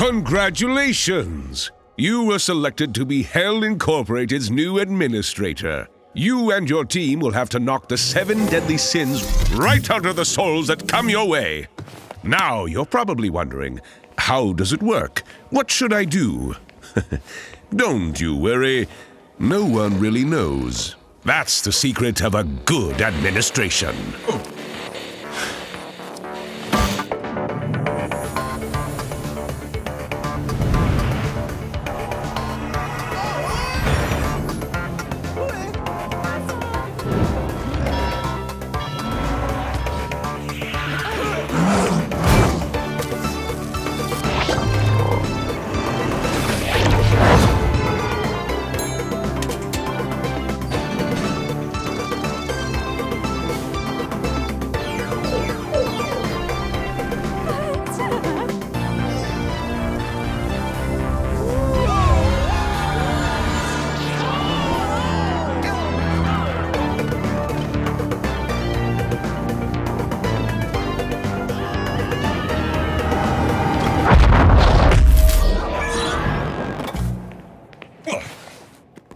Congratulations! You were selected to be Hell Incorporated's new administrator. You and your team will have to knock the 7 deadly sins right out of the souls that come your way. Now, you're probably wondering, how does it work? What should I do? Don't you worry. No one really knows. That's the secret of a good administration.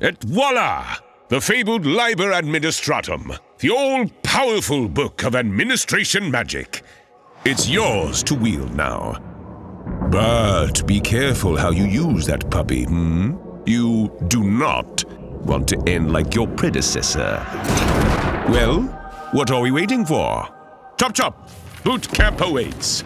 Et voila! The fabled Liber Administratum, the all-powerful book of administration magic. It's yours to wield now. But be careful how you use that puppy, You do not want to end like your predecessor. Well, what are we waiting for? Chop chop! Boot camp awaits.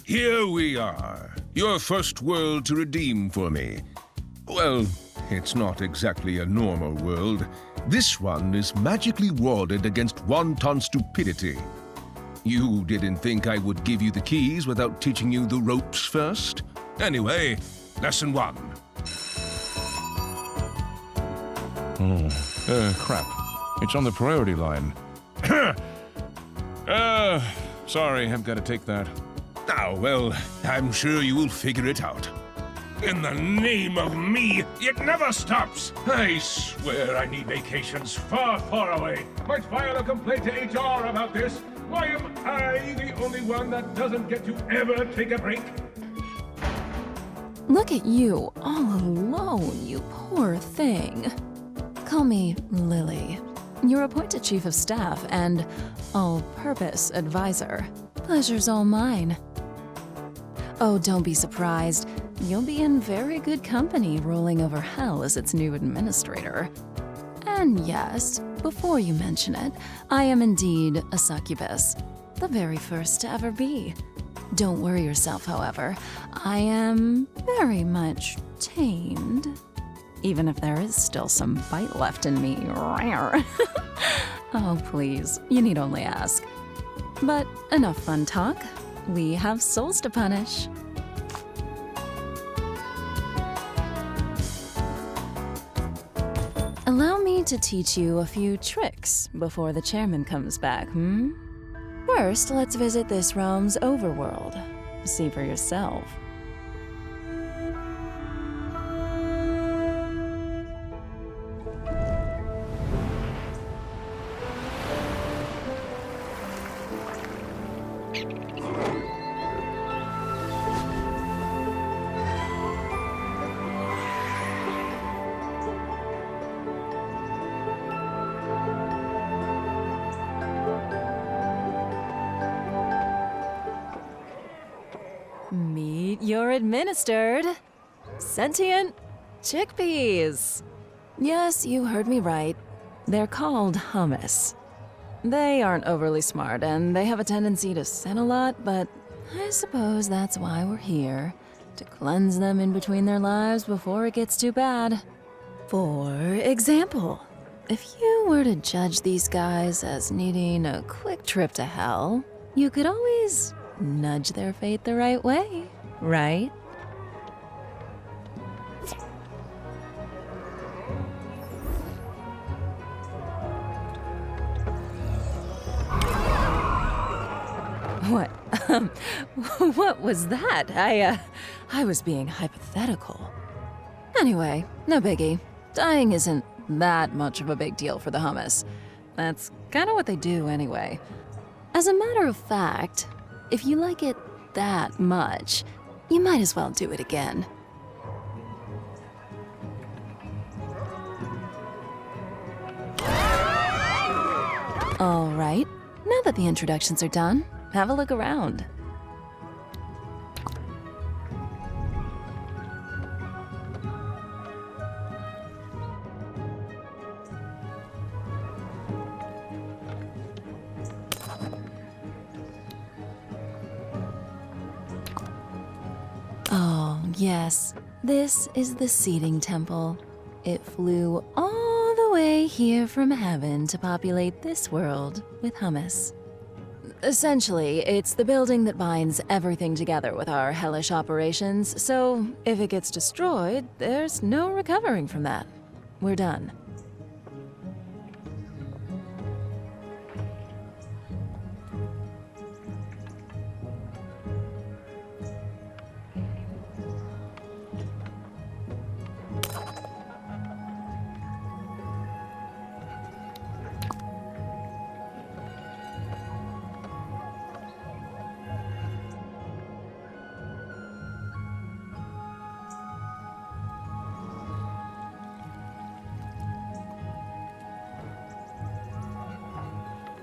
Here we are, your first world to redeem for me. Well, it's not exactly a normal world. This one is magically warded against wanton stupidity. You didn't think I would give you the keys without teaching you the ropes first? Anyway, lesson 1. Crap. It's on the priority line. Sorry, I've got to take that. Oh, well, I'm sure you will figure it out. In the name of me, it never stops! I swear I need vacations far, far away. Might file a complaint to HR about this. Why am I the only one that doesn't get to ever take a break? Look at you, all alone, you poor thing. Call me Lily. You're appointed Chief of Staff and all-purpose advisor. Pleasure's all mine. Oh, don't be surprised. You'll be in very good company ruling over Hell as its new administrator. And yes, before you mention it, I am indeed a succubus. The very first to ever be. Don't worry yourself, however. I am very much tamed. Even if there is still some bite left in me. Oh, please, you need only ask. But enough fun talk. We have souls to punish. Allow me to teach you a few tricks before the chairman comes back, First, let's visit this realm's overworld. See for yourself. Meet your administered sentient chickpeas. Yes, you heard me right. They're called hummus. They aren't overly smart and they have a tendency to sin a lot, but I suppose that's why we're here, to cleanse them in between their lives before it gets too bad. For example, if you were to judge these guys as needing a quick trip to hell, you could always nudge their fate the right way, right? What? What was that? I was being hypothetical. Anyway, no biggie. Dying isn't that much of a big deal for the hummus. That's kind of what they do anyway. As a matter of fact, if you like it that much, you might as well do it again. All right, now that the introductions are done, have a look around. Oh, yes, this is the seating temple. It flew all the way here from heaven to populate this world with hummus. Essentially, it's the building that binds everything together with our hellish operations, so if it gets destroyed, there's no recovering from that. We're done.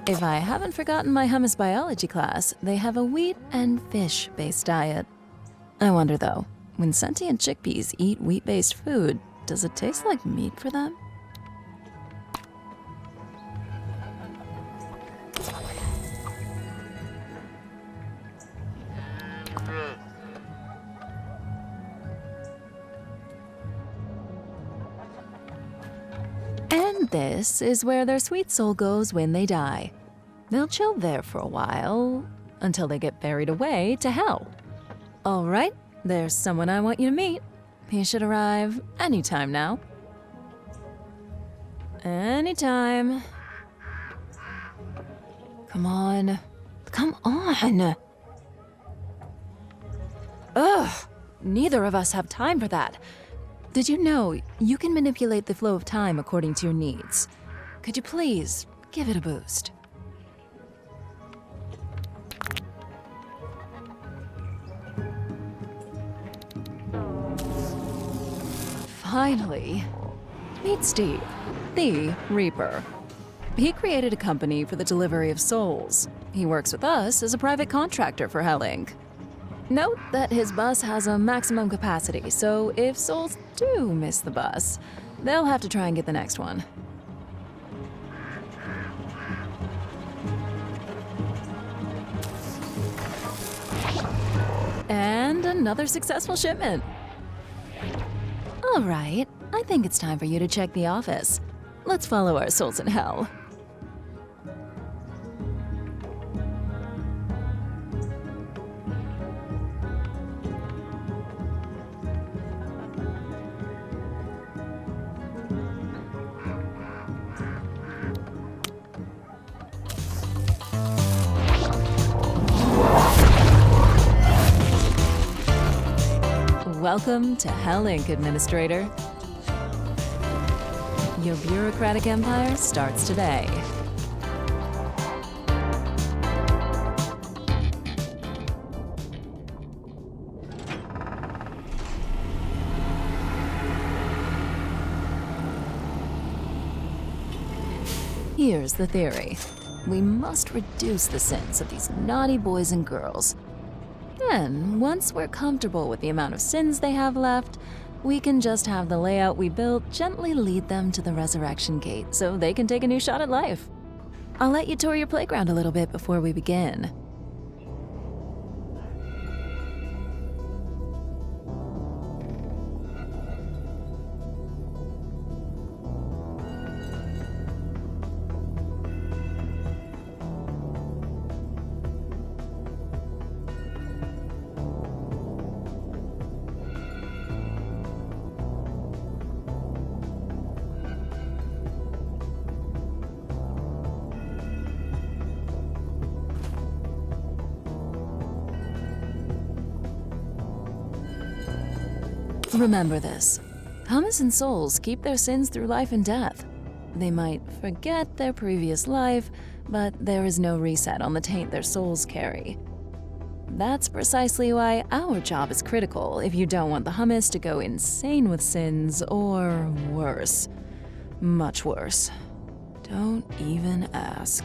If I haven't forgotten my hummus biology class, they have a wheat and fish-based diet. I wonder though, when sentient chickpeas eat wheat-based food, does it taste like meat for them? And this is where their sweet soul goes when they die. They'll chill there for a while, until they get buried away to hell. All right, there's someone I want you to meet. He should arrive anytime now. Anytime. Come on. Come on! Ugh! Neither of us have time for that. Did you know you can manipulate the flow of time according to your needs? Could you please give it a boost? Finally, meet Steve, the Reaper. He created a company for the delivery of souls. He works with us as a private contractor for Hell Inc. Note that his bus has a maximum capacity, so if souls do miss the bus, they'll have to try and get the next one. And another successful shipment. All right, I think it's time for you to check the office. Let's follow our souls in hell. Welcome to Hell Inc., Administrator. Your bureaucratic empire starts today. Here's the theory. We must reduce the sins of these naughty boys and girls. Then, once we're comfortable with the amount of sins they have left, we can just have the layout we built gently lead them to the resurrection gate so they can take a new shot at life. I'll let you tour your playground a little bit before we begin. Remember this. Hummus and souls keep their sins through life and death. They might forget their previous life, but there is no reset on the taint their souls carry. That's precisely why our job is critical if you don't want the hummus to go insane with sins, or worse. Much worse. Don't even ask.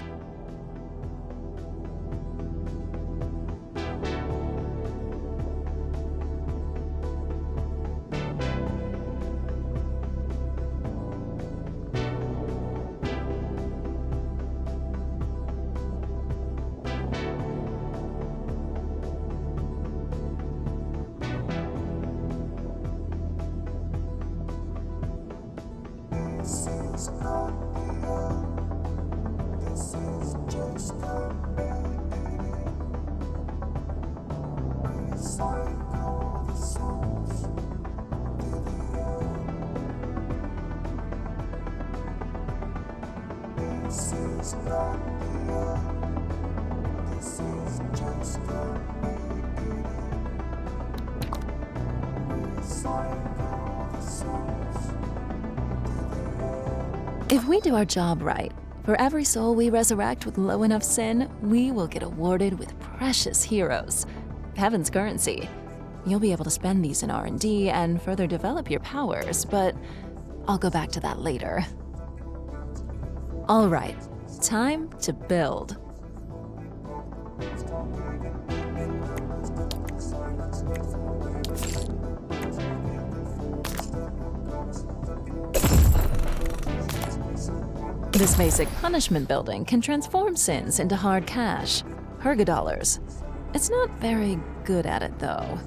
If we do our job right, for every soul we resurrect with low enough sin, we will get awarded with precious heroes. Heaven's currency. You'll be able to spend these in R&D and further develop your powers, but I'll go back to that later. All right, time to build. This basic punishment building can transform sins into hard cash, $dollars. It's not very good at it, though.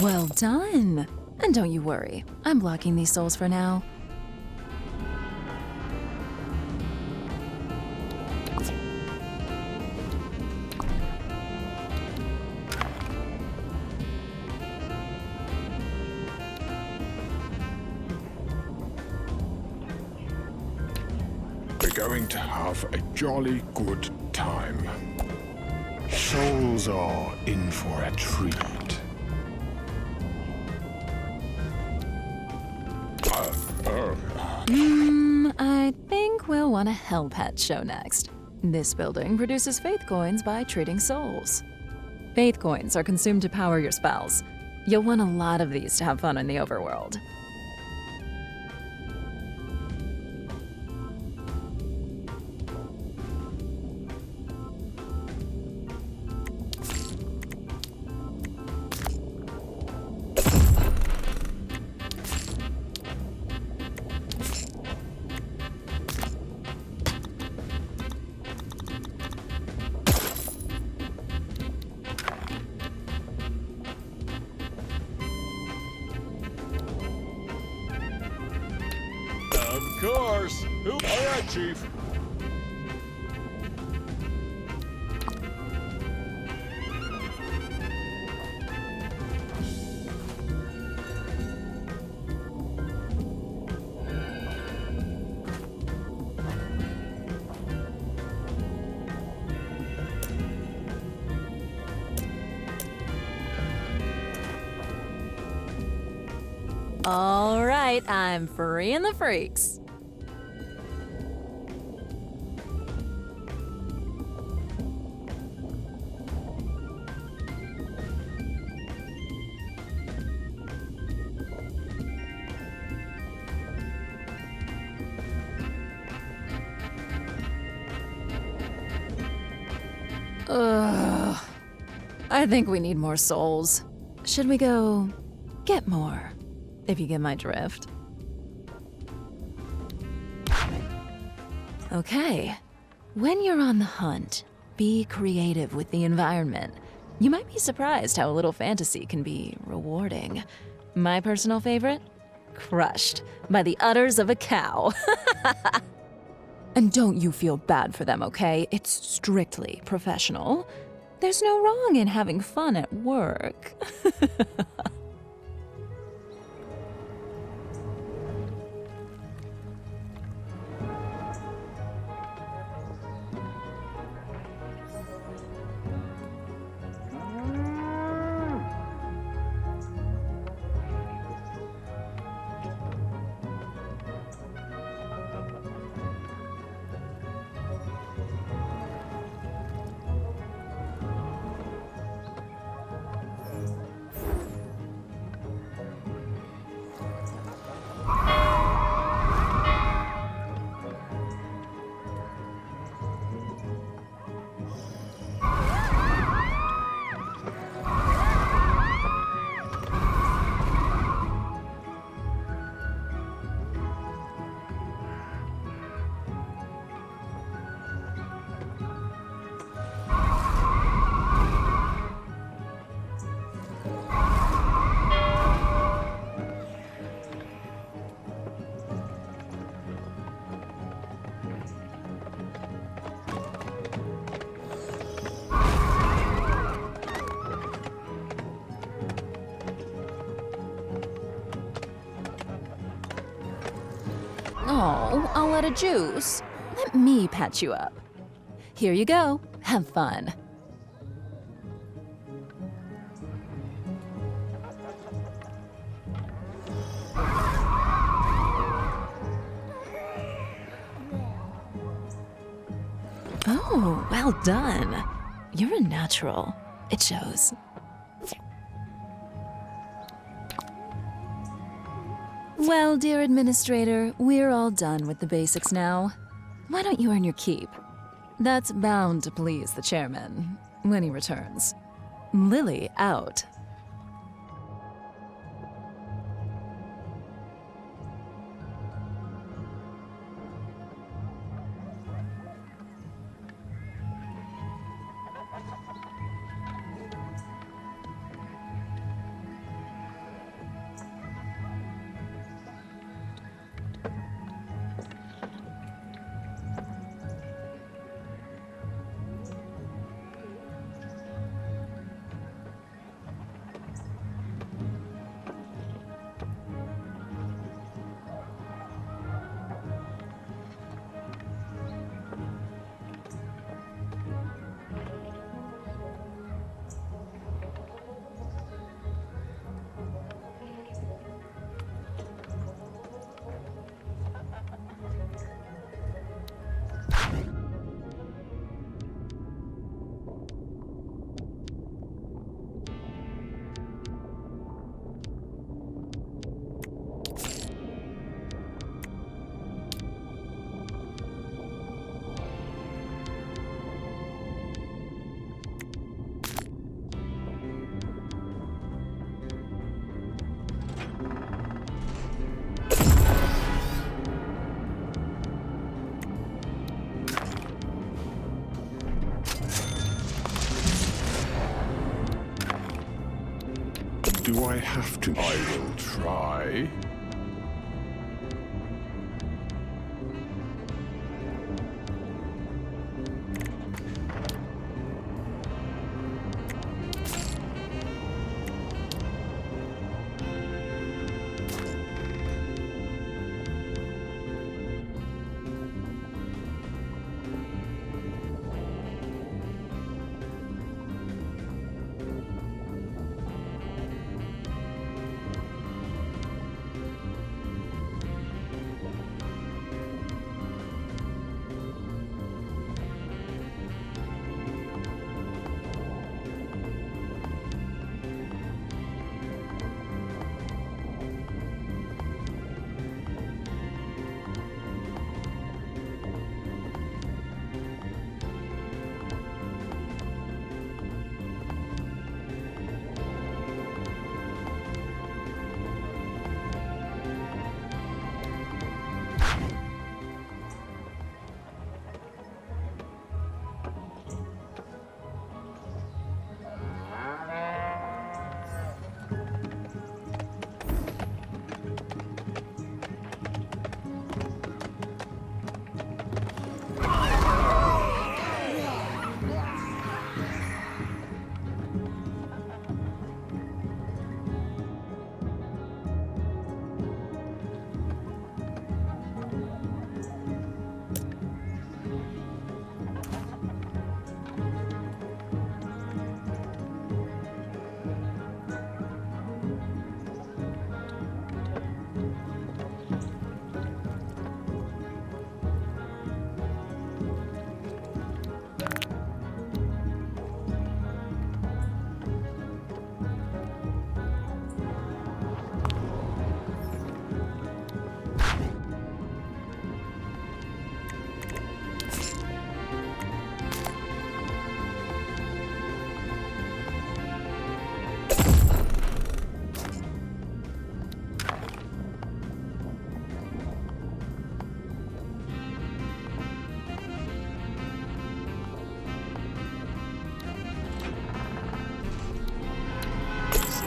Well done! And don't you worry, I'm blocking these souls for now. going to have a jolly good time. Souls are in for a treat. I think we'll want a Hell Pet show next. This building produces faith coins by treating souls. Faith coins are consumed to power your spells. You'll want a lot of these to have fun in the overworld. Of course. All right, Chief. All right, I'm freeing the freaks. Ugh. I think we need more souls. Should we go get more? If you get my drift. Okay. When you're on the hunt, be creative with the environment. You might be surprised how a little fantasy can be rewarding. My personal favorite? Crushed by the udders of a cow. And don't you feel bad for them, okay? It's strictly professional. There's no wrong in having fun at work. Oh, I'll let a juice. Let me patch you up. Here you go. Have fun. Oh, well done. You're a natural. It shows. Well, dear administrator, we're all done with the basics now. Why don't you earn your keep? That's bound to please the chairman when he returns. Lily out. Do I have to? I will try.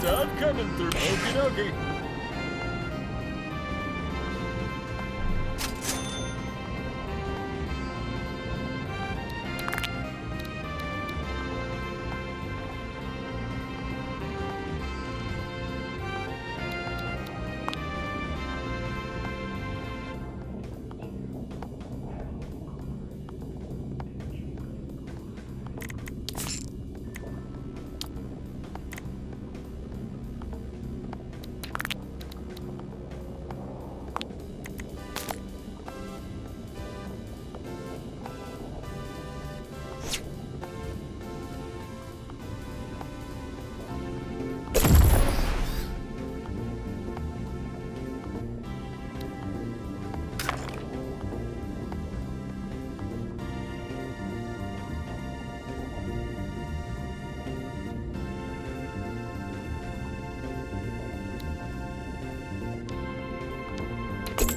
Stuff coming through. Okie dokie.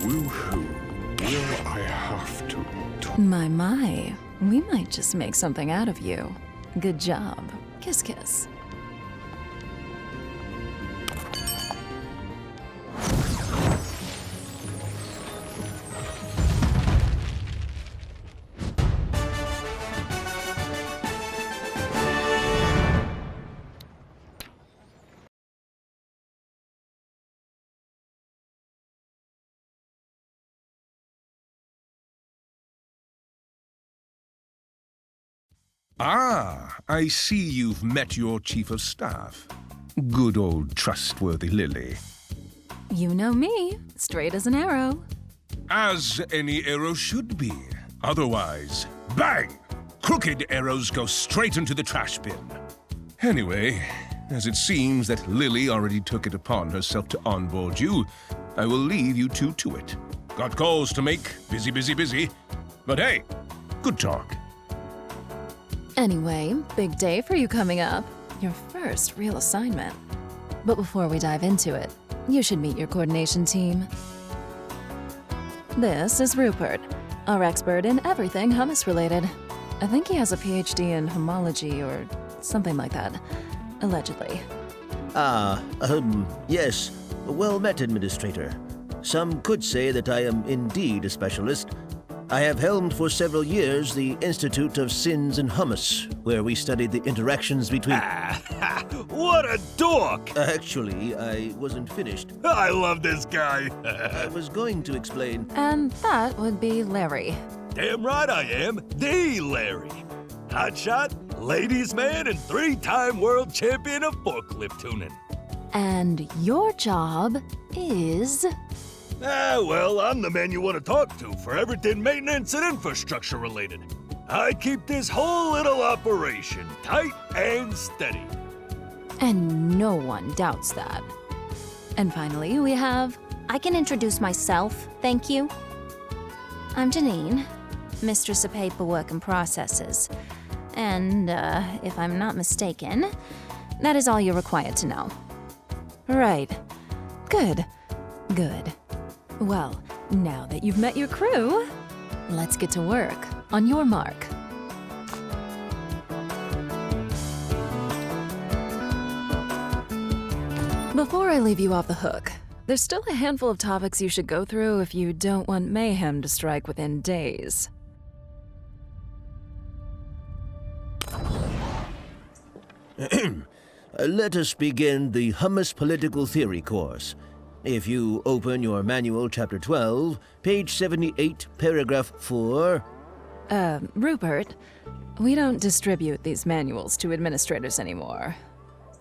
Woohoo. Will I have to? My, we might just make something out of you. Good job. Kiss, kiss. Ah, I see you've met your chief of staff. Good old trustworthy Lily. You know me, straight as an arrow. As any arrow should be. Otherwise, bang! Crooked arrows go straight into the trash bin. Anyway, as it seems that Lily already took it upon herself to onboard you, I will leave you two to it. Got calls to make, busy, busy, busy. But hey, good talk. Anyway, big day for you coming up. Your first real assignment. But before we dive into it, you should meet your coordination team. This is Rupert, our expert in everything hummus-related. I think he has a PhD in homology or something like that, allegedly. Yes. Well met, Administrator. Some could say that I am indeed a specialist. I have helmed for several years the Institute of Sins and Hummus, where we studied the interactions between... What a dork! Actually, I wasn't finished. I love this guy. I was going to explain... And that would be Larry. Damn right I am. The Larry. Hotshot, ladies' man, and 3-time world champion of forklift tuning. And your job is... Well, I'm the man you want to talk to for everything maintenance and infrastructure related. I keep this whole little operation tight and steady. And no one doubts that. And finally, we have... I can introduce myself, thank you. I'm Janine, Mistress of Paperwork and Processes. And, if I'm not mistaken, that is all you're required to know. Right. Good. Good. Well, now that you've met your crew, let's get to work. On your mark. Before I leave you off the hook, there's still a handful of topics you should go through if you don't want mayhem to strike within days. Let us begin the Hummus Political Theory course. If you open your manual, Chapter 12, page 78, paragraph 4... Rupert, we don't distribute these manuals to administrators anymore.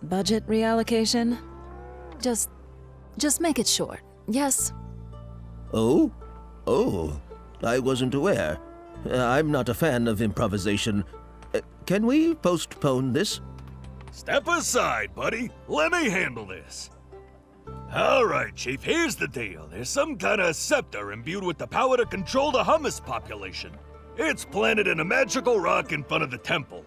Budget reallocation? Just make it short, yes? Oh? Oh, I wasn't aware. I'm not a fan of improvisation. Can we postpone this? Step aside, buddy. Let me handle this. All right, Chief, here's the deal. There's some kind of scepter imbued with the power to control the hummus population. It's planted in a magical rock in front of the temple.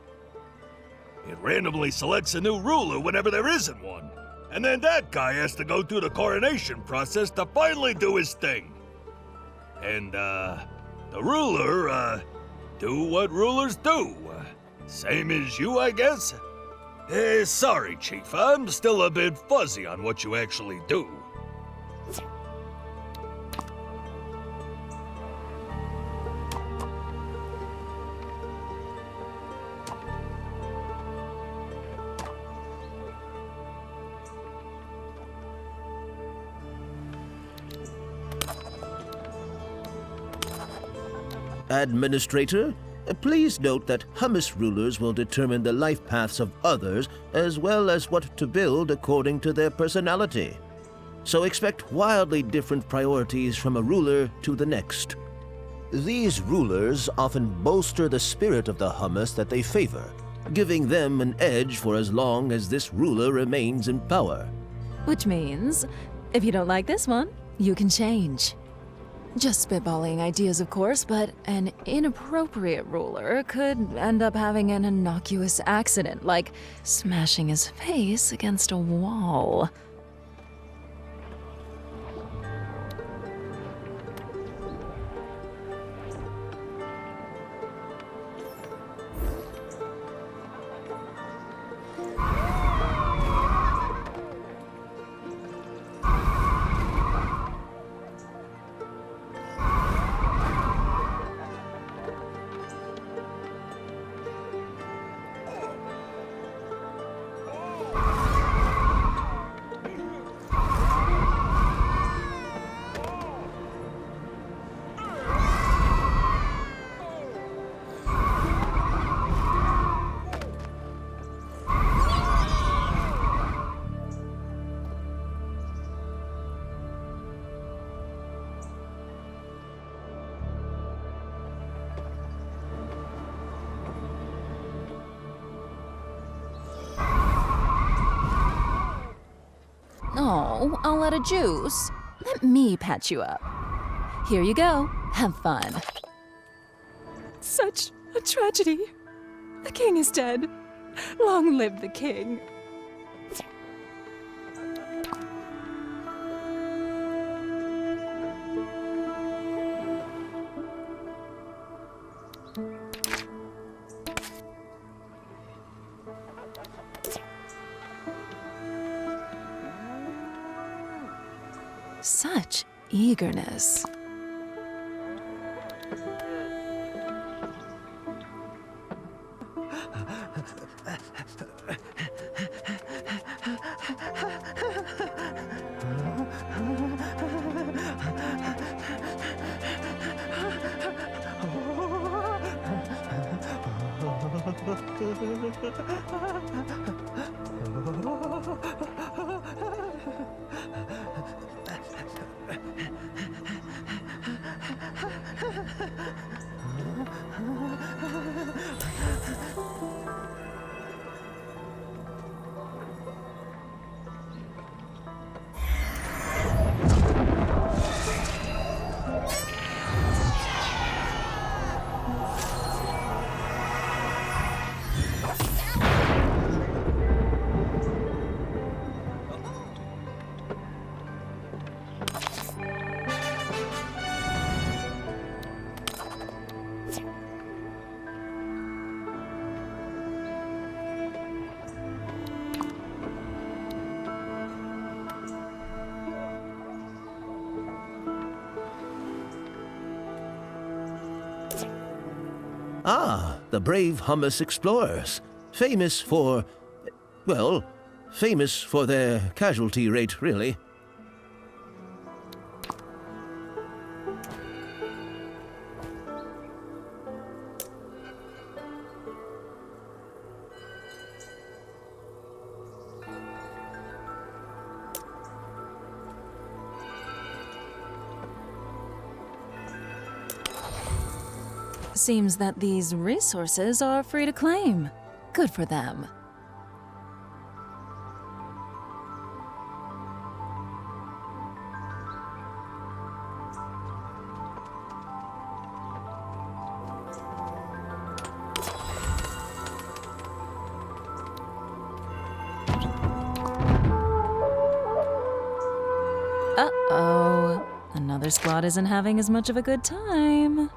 It randomly selects a new ruler whenever there isn't one. And then that guy has to go through the coronation process to finally do his thing. And, the ruler, do what rulers do. Same as you, I guess? Sorry, Chief, I'm still a bit fuzzy on what you actually do. Administrator, please note that hummus rulers will determine the life paths of others as well as what to build according to their personality. So expect wildly different priorities from a ruler to the next. These rulers often bolster the spirit of the hummus that they favor, giving them an edge for as long as this ruler remains in power. Which means, if you don't like this one, you can change. Just spitballing ideas, of course, but an inappropriate ruler could end up having an innocuous accident, like smashing his face against a wall. Oh, all out of juice. Let me patch you up. Here you go. Have fun. Such a tragedy. The king is dead. Long live the king. Such eagerness. Ah, the brave hummus explorers. Famous for... well, famous for their casualty rate, really. Seems that these resources are free to claim. Good for them. Uh-oh. Another squad isn't having as much of a good time.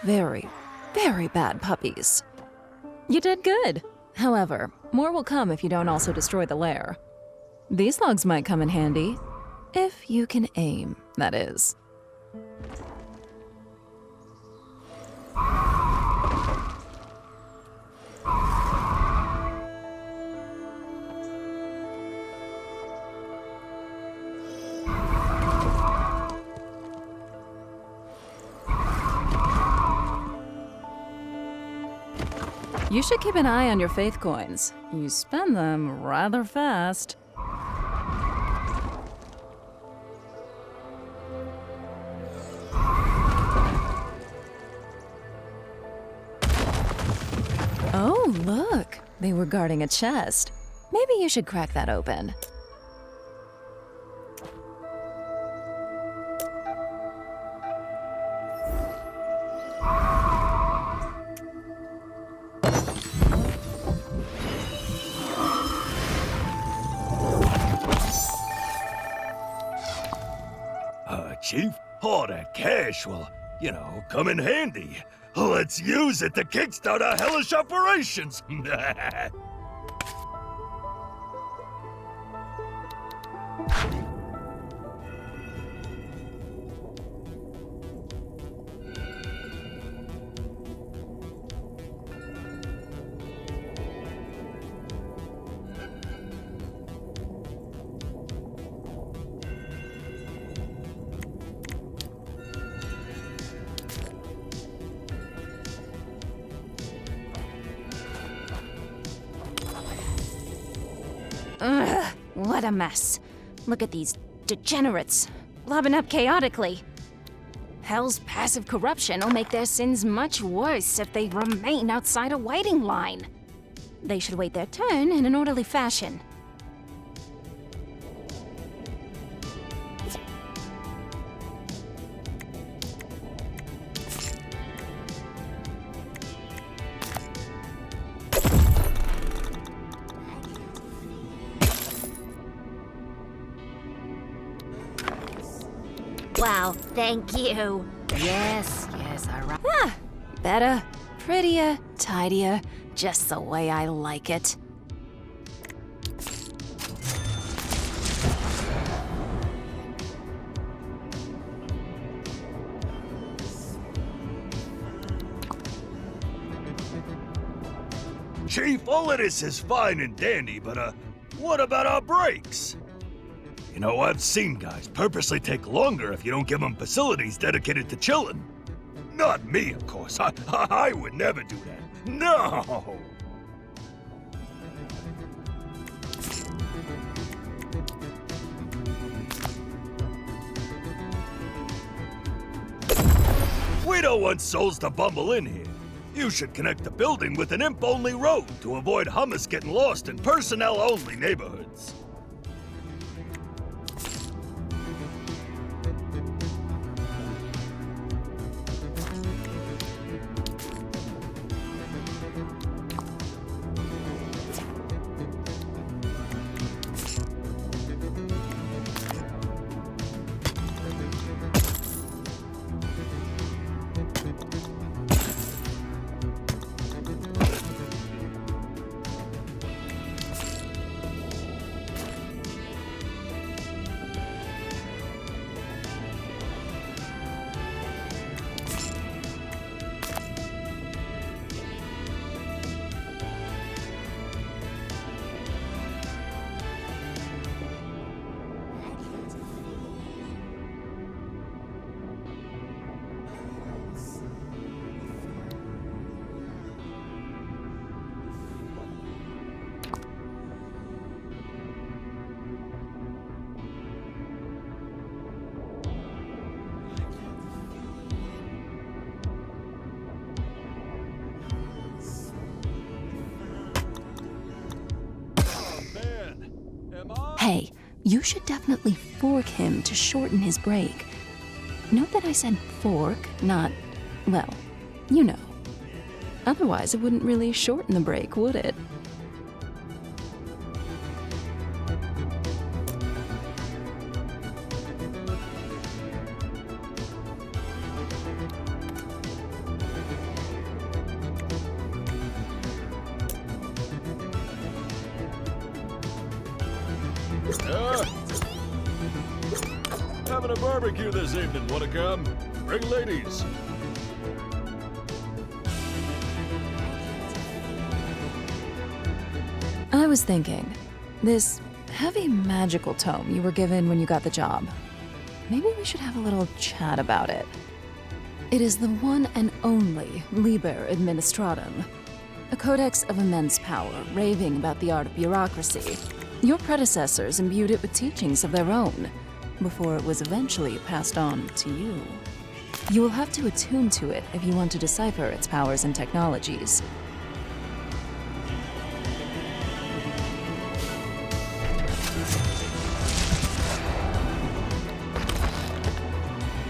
Very, very bad puppies. You did good. However, more will come if you don't also destroy the lair. These logs might come in handy. If you can aim, that is. You should keep an eye on your faith coins. You spend them rather fast. Oh, look! They were guarding a chest. Maybe you should crack that open. Chief, all that cash will, come in handy. Let's use it to kickstart our hellish operations. Ugh, what a mess. Look at these degenerates, lobbing up chaotically. Hell's passive corruption will make their sins much worse if they remain outside a waiting line. They should wait their turn in an orderly fashion. Wow, thank you. Yes, alright. Better, prettier, tidier, just the way I like it. Chief, all of this is fine and dandy, but what about our breaks? You know, I've seen guys purposely take longer if you don't give them facilities dedicated to chilling. Not me, of course. I would never do that. No! We don't want souls to bumble in here. You should connect the building with an imp-only road to avoid hummus getting lost in personnel-only neighborhoods. Hey, you should definitely fork him to shorten his break. Note that I said fork, not, well, you know. Otherwise, it wouldn't really shorten the break, would it? Having a barbecue this evening, wanna come? Bring ladies. I was thinking, this heavy magical tome you were given when you got the job, maybe we should have a little chat about it. It is the one and only Liber Administratum, a codex of immense power raving about the art of bureaucracy. Your predecessors imbued it with teachings of their own, before it was eventually passed on to you. You will have to attune to it if you want to decipher its powers and technologies.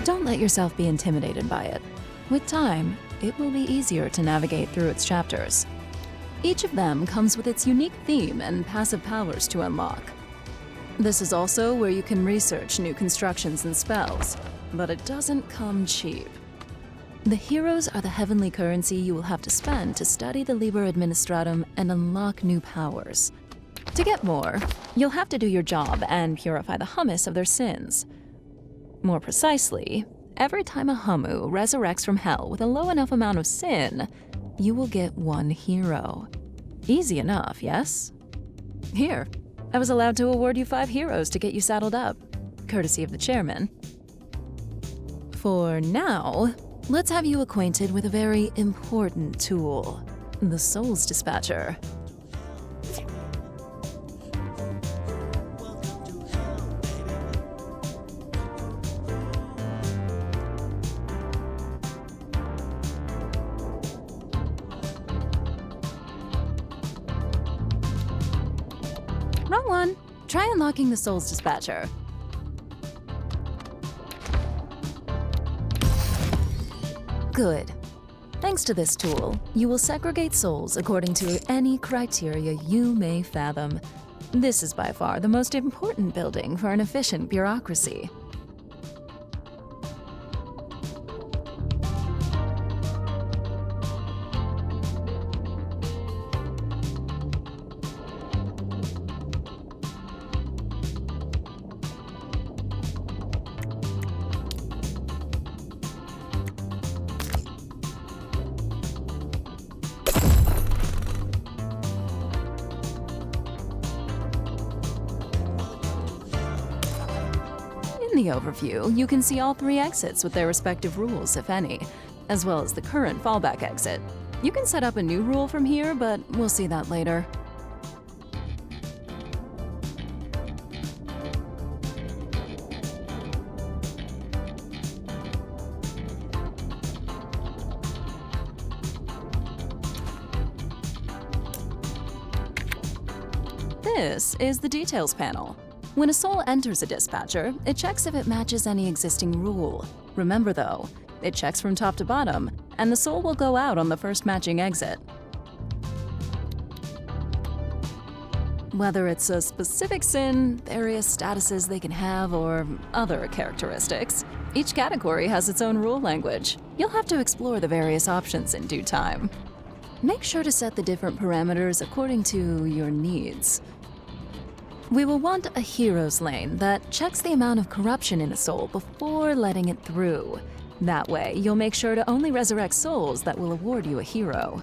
Don't let yourself be intimidated by it. With time, it will be easier to navigate through its chapters. Each of them comes with its unique theme and passive powers to unlock. This is also where you can research new constructions and spells, but it doesn't come cheap. The heroes are the heavenly currency you will have to spend to study the Liber Administratum and unlock new powers. To get more, you'll have to do your job and purify the hummus of their sins. More precisely, every time a Hummu resurrects from hell with a low enough amount of sin, you will get one hero. Easy enough, yes? Here, I was allowed to award you 5 heroes to get you saddled up, courtesy of the chairman. For now, let's have you acquainted with a very important tool, the Souls Dispatcher. Wrong one. Try unlocking the Souls Dispatcher. Good. Thanks to this tool, you will segregate souls according to any criteria you may fathom. This is by far the most important building for an efficient bureaucracy. In the overview, you can see all 3 exits with their respective rules, if any, as well as the current fallback exit. You can set up a new rule from here, but we'll see that later. This is the Details panel. When a soul enters a dispatcher, it checks if it matches any existing rule. Remember though, it checks from top to bottom, and the soul will go out on the first matching exit. Whether it's a specific sin, various statuses they can have, or other characteristics, each category has its own rule language. You'll have to explore the various options in due time. Make sure to set the different parameters according to your needs. We will want a hero's lane that checks the amount of corruption in a soul before letting it through. That way, you'll make sure to only resurrect souls that will award you a hero.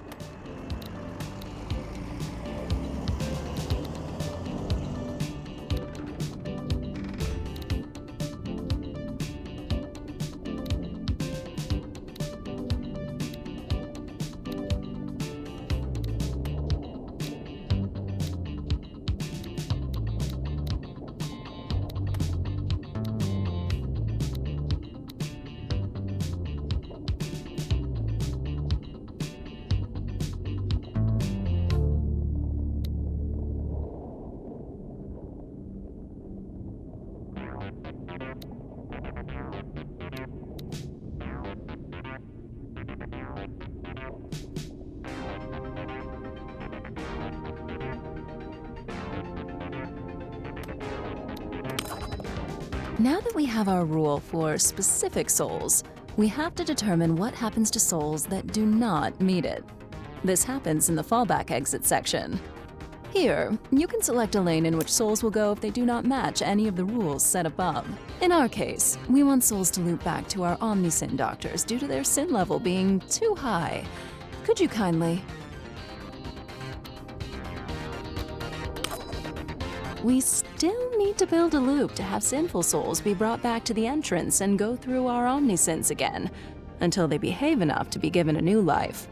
Now that we have our rule for specific souls, we have to determine what happens to souls that do not meet it. This happens in the fallback exit section. Here, you can select a lane in which souls will go if they do not match any of the rules set above. In our case, we want souls to loop back to our Omnisin doctors due to their sin level being too high. Could you kindly? We still need to build a loop to have sinful souls be brought back to the entrance and go through our Omnisins again, until they behave enough to be given a new life.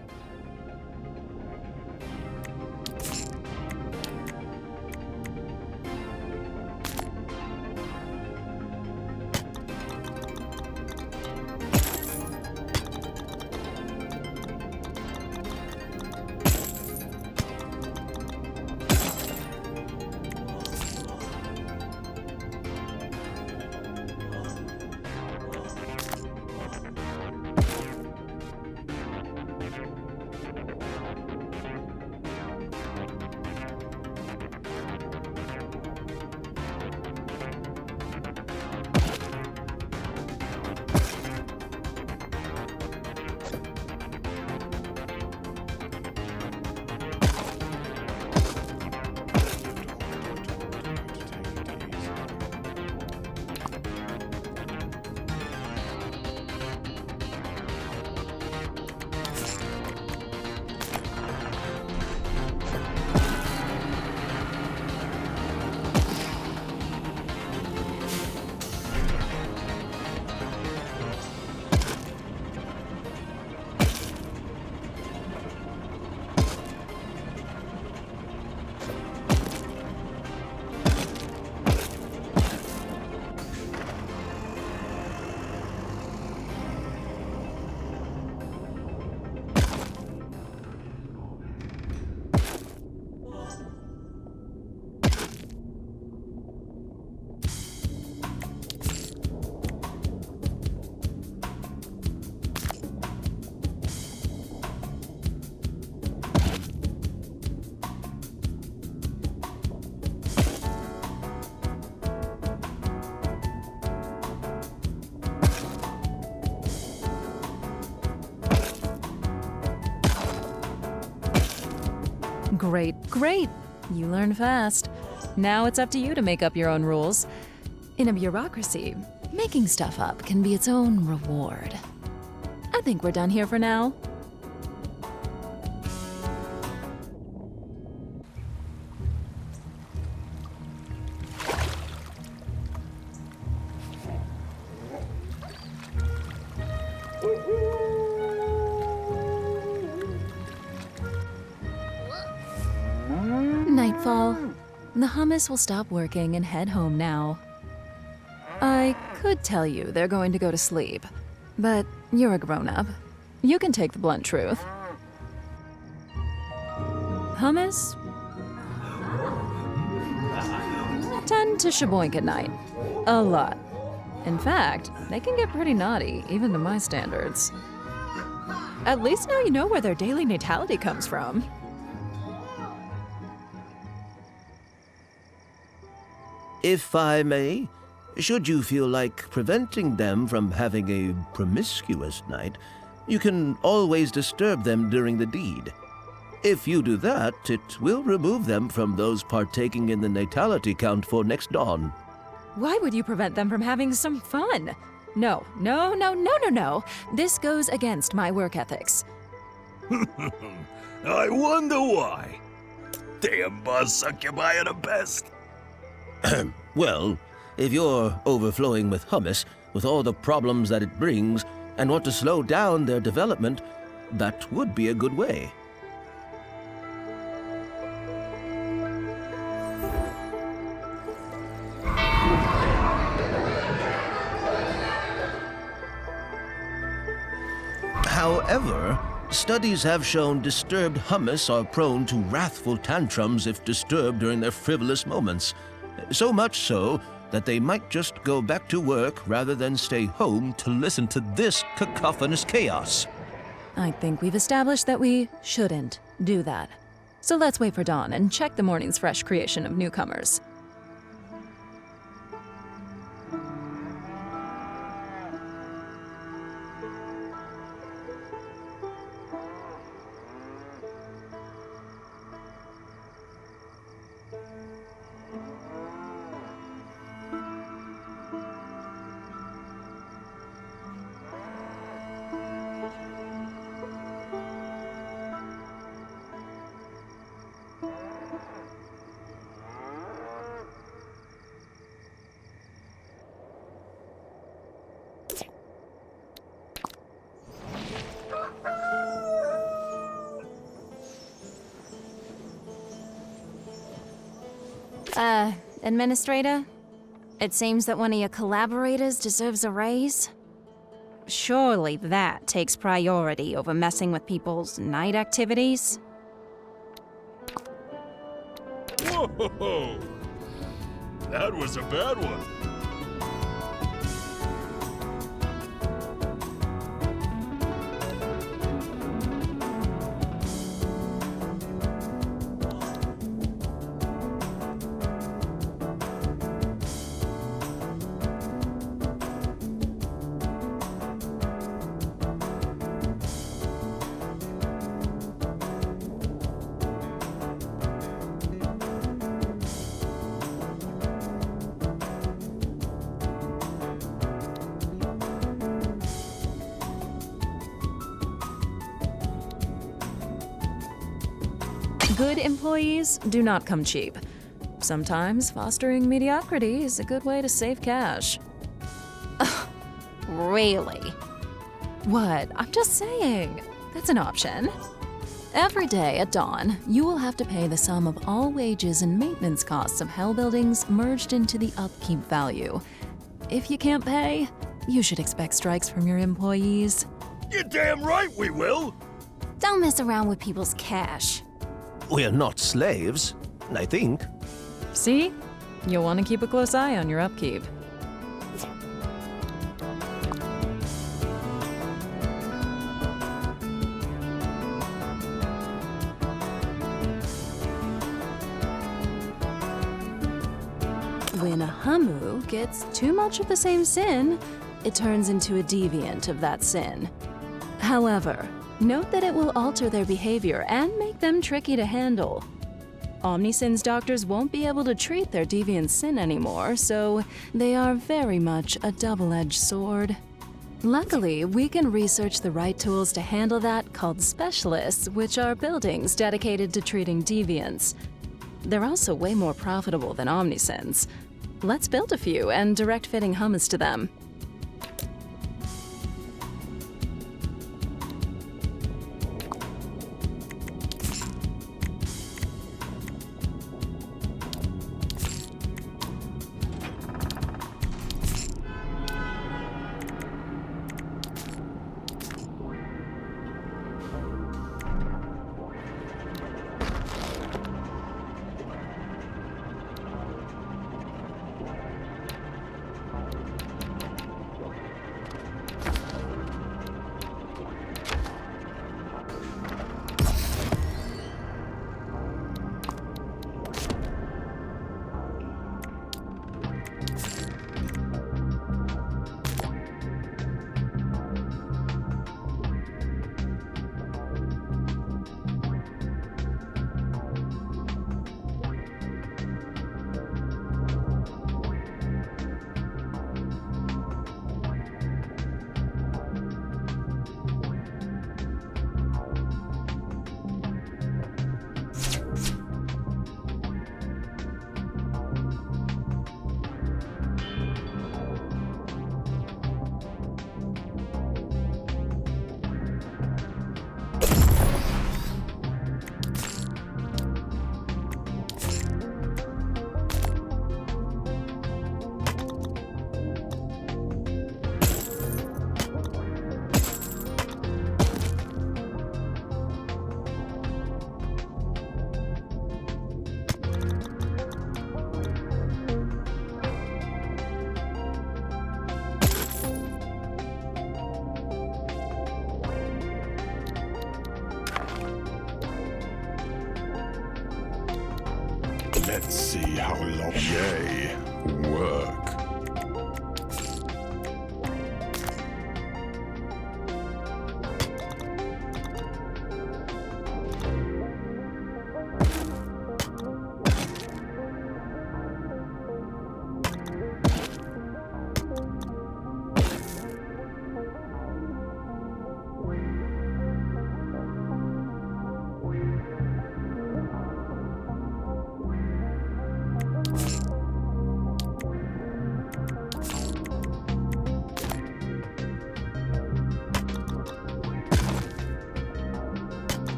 Great! You learn fast. Now it's up to you to make up your own rules. In a bureaucracy, making stuff up can be its own reward. I think we're done here for now. Nightfall. The hummus will stop working and head home now. I could tell you they're going to go to sleep, but you're a grown-up. You can take the blunt truth. Hummus tend to shaboink at night. A lot. In fact, they can get pretty naughty, even to my standards. At least now you know where their daily natality comes from. If I may, should you feel like preventing them from having a promiscuous night, you can always disturb them during the deed. If you do that, it will remove them from those partaking in the natality count for next dawn. Why would you prevent them from having some fun? No. This goes against my work ethics. I wonder why. Damn buzz succubi are the best. Well, if you're overflowing with hummus, with all the problems that it brings, and want to slow down their development, that would be a good way. However, studies have shown disturbed hummus are prone to wrathful tantrums if disturbed during their frivolous moments. So much so that they might just go back to work rather than stay home to listen to this cacophonous chaos. I think we've established that we shouldn't do that. So let's wait for dawn and check the morning's fresh creation of newcomers. Administrator? It seems that one of your collaborators deserves a raise? Surely that takes priority over messing with people's night activities? Whoa! That was a bad one. Good employees do not come cheap. Sometimes fostering mediocrity is a good way to save cash. Really? What? I'm just saying. That's an option. Every day at dawn, you will have to pay the sum of all wages and maintenance costs of Hell buildings merged into the upkeep value. If you can't pay, you should expect strikes from your employees. You're damn right we will. Don't mess around with people's cash. We're not slaves, I think. See? You'll want to keep a close eye on your upkeep. When a Hamu gets too much of the same sin, it turns into a deviant of that sin. However, note that it will alter their behavior and make them tricky to handle. Omnisin's doctors won't be able to treat their deviant sin anymore, so they are very much a double-edged sword. Luckily, we can research the right tools to handle that called specialists, which are buildings dedicated to treating deviants. They're also way more profitable than Omnisins. Let's build a few and direct fitting hummus to them. Let's see how long. Yay. Work.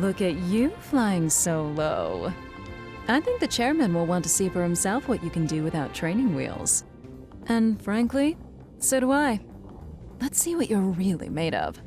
Look at you flying so low. I think the chairman will want to see for himself what you can do without training wheels. And frankly, so do I. Let's see what you're really made of.